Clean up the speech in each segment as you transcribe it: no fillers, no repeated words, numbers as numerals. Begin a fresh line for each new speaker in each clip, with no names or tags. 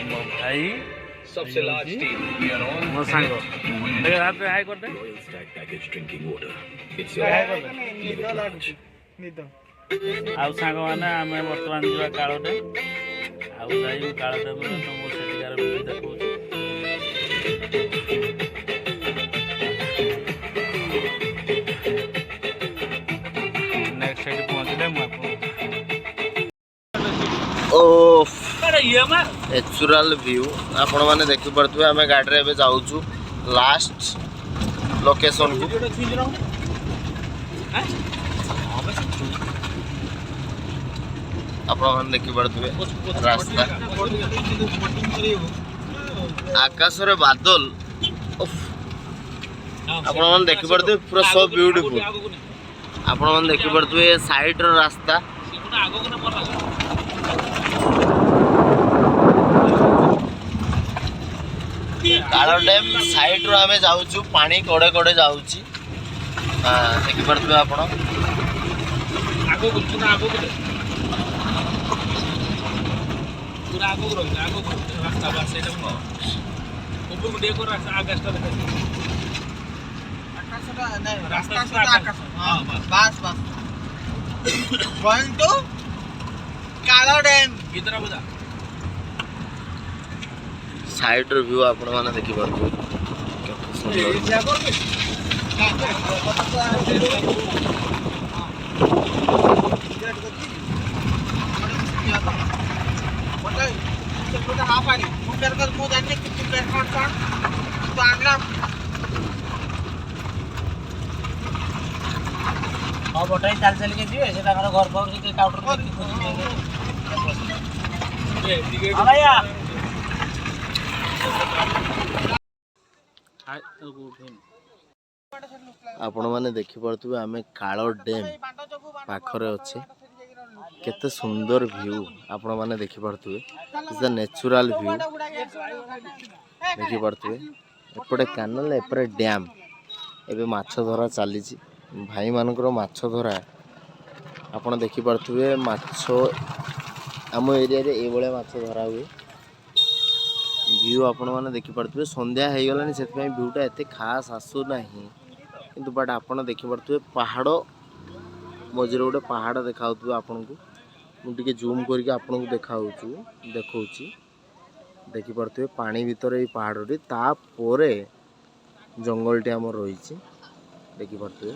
मो भाई सबसे लार्ज टीम मो सांग हाथ हाय कर दे आउ सांग माने आमे वर्तमान जीवा कालोटे आउ जाई कालोटे में तुमको सेटिकार वीडियो देखौ नेक्स्ट साइड पहुंचले म ओफ नेचुरल व्यू आपण माने देखि पड़तबे हमें गाड़ी रे जाऊछु लास्ट लोकेशन को आपण माने देखि पड़तबे रास्ता आकाश रे बादल उफ आपण माने देखि पड़तबे पूरा सो ब्यूटीफुल आपण माने देखि पड़तबे साइड रो रास्ता कालो डैम साइड रो हमें जाऊछु पानी कोड़े कोड़े जाऊची देखि पड़तबे आपण आगो गुछु ना आगो गुले पूरा आगो रो रास्ता बस सेटा को ऊपर को देखो रास्ता आकाशटा देखो आकाशटा नहीं रास्ता आकाश हां बस बस गोइंग टू कालो डैम कितना बजा साइड व्यू आपण माने देखि परबो हां बटाई चल चल के जीवे से ताकर घर पर के काउंटर पे खोजी हां भैया आपण माने देखि पड़तबे आमे कालो डैम पाखरे अच्छे केते सुंदर व्यू आपण माने देखि पड़तबे इज द नेचुरल व्यू देखि पड़तबे एपटे कैनल एपरे डैम एबे माछ धरा चली भाई मानकर माछ धरा आपण देखि पड़तबे माछ आम एरिया रे ए बळे माछ धरा हुए व्यू आपण माने देखि पड़तबे संध्या हे गलानी सेतपई व्यूटा एते खास आसु नाही किंतु बट आपण देखि पड़तबे पहाड़ मझिरे गोटे पहाड़ देखाउतबे आपण को मु टिके जूम करके आपण को देखौची देखि पड़तबे पानी भीतर ए पहाड़ रे ता परे जंगल टे हमर रहिछि देखि पड़तबे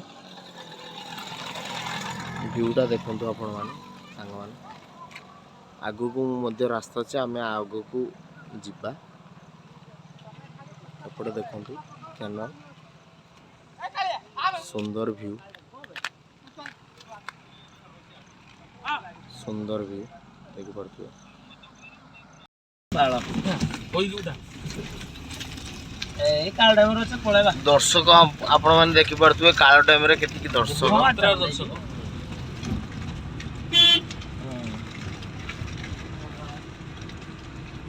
व्यूटा देखंतु आपण माने संग माने आगु को मध्य रास्ता छै हमें आगु को जिबा एपटे देखंतु कैनल सुंदर व्यू देखि पड़तबे बाळा होई गुडा ए काल टाइम रे पळेबा दर्शक आपण माने देखि पड़तबे काल टाइम रे केति की दर्शक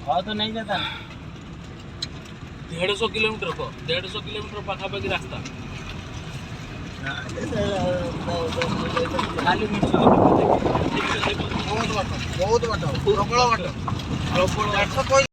हां तो नहीं जाता 150 किलोमीटर को 150 किलोमीटर पाखापाखि रास्ता खाली बहुत बाटो प्रबल बाटो